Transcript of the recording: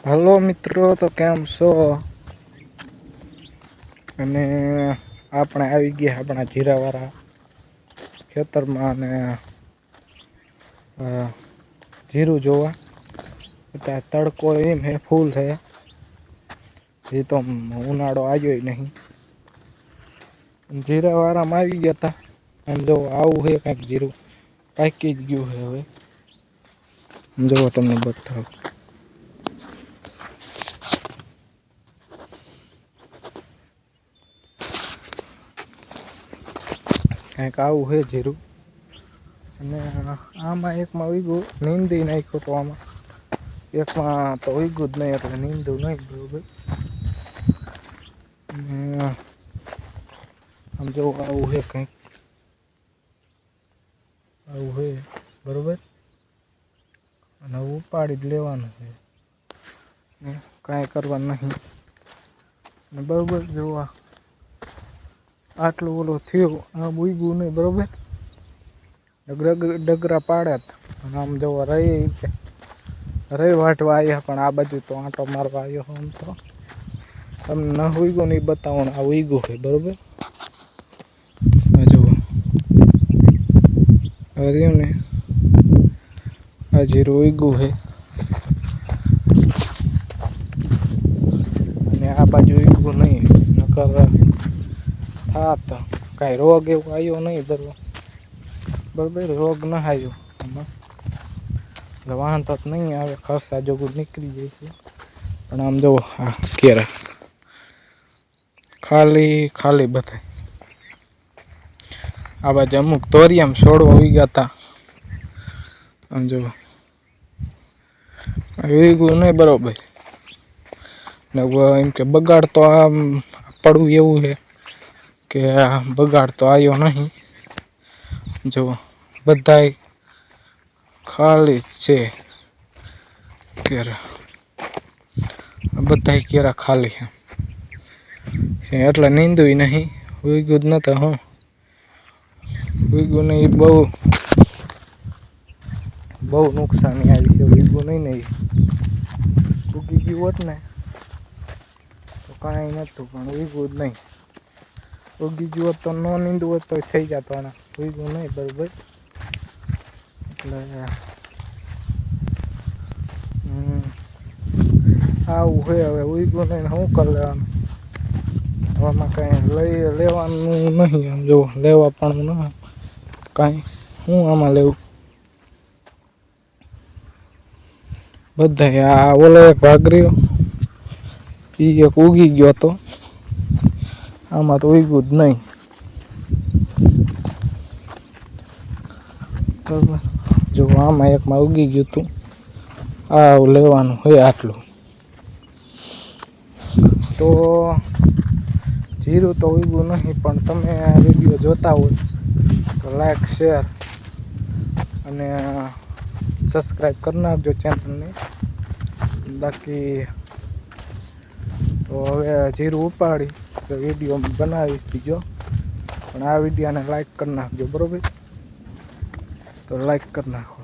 Hello મિત્રો, તો કેમ છો? અને આપણે આવી ગયા આપણા જીરાવાળા ખેતરમાં અને જીરું જોવા. ત્યાં તડકો એમ હે ફૂલ હે, એ તો ઉનાળો આવ્યો નહીં. જીરાવાળામાં આવી ગયા હતા. એમ જો આવું હે કંઈક જીરું પાકી જ ગયું હે. હવે જો તમને બતાવું. કંઈક આવું હે જીરું. અને આમાં એકમાં ઉગ્યું નીંદી નાખ્યું તો આમાં એકમાં તો ઉગ્યું જ નહીં, એટલે નીંદું નહીં બરોબર. આમ જો આવું હે કંઈક આવું હે બરોબર. અને ઉપાડી જ લેવાનું છે, કાંઈ કરવાનું નહીં બરોબર. જોવા આટલું ઓલું થયું, આમ ઉગ્યું નહીં બરોબર. ડગરા પાડ્યા અને આમ જોવા રહી વાટવા આવ્યા, પણ આ બાજુ તો આંટો મારવા આવ્યો. આમ તો તમને ન ઉગ્યું નહીં બતાવો, આ ઉગ્યું છે બરોબર. જુઓ રહ્યું ને, આ જીરું ઉગ્યું છે અને આ બાજુ ઉગ્યું નહીં. નકર થાત કાંઈ રોગ એવું આવ્યો નહીં બરોબર. રોગ ન આવ્યો આમાં, એટલે વાંધો જ નહીં આવે. ખર્ચા જોગું નીકળી જાય છે. પણ આમ જુઓ આ કેરા ખાલી બધા. આ બાજુ અમુક તોરિયામ છોડવા ઉગ્યા હતા. આમ જુઓ ઉગ્યું નહીં બરોબર. ને એમ કે બગાડ તો આમ પડવું એવું છે કે બગાડ તો આવ્યો નહીં. જુઓ બધાય ખાલી છે કેરા, બધાય કેરા ખાલી છે. એટલે નીંદું નહીં, ઉગ્યું જ નતા. હું ઉગ્યું નહીં, બહુ નુકસાની આવી છે. ઉગ્યું નહીં ને, ઉગી ગયું હોત ને તો કાંઈ નહોતું, પણ ઉગ્યું જ નહીં. ઉગી ગયું હોત તો ન નીંદવું હોત તો થઈ જતો. ઉગ્યું નહીં બરોબર. એટલે આવું છે. હવે ઉગ્યું નહીં, શું કરી લેવાનું? આમાં કાંઈ લેવાનું નહીં. આમ જો લેવા પણ ન કાંઈ, શું આમાં લેવું? બધા આ ઓલો એક ભાગ રહ્યો, એ એક ઉગી ગયો હતો. આમાં તો ઉગ્યું જ નહીં બરાબર. જો આમાં એકમાં ઉગી ગયું હતું. આ લેવાનું હોય આટલું. તો જીરું તો ઉગ્યું નહીં, પણ તમે આ વિડીયો જોતા હોય તો લાઈક, શેર અને સબસ્ક્રાઈબ કરી નાખજો ચેનલને. બાકી તો હવે જીરું ઉપાડી તો વિડીયો બનાવી દીજો, પણ આ વિડીયોને લાઈક કરી નાખજો બરોબર. તો લાઈક કરી નાખો.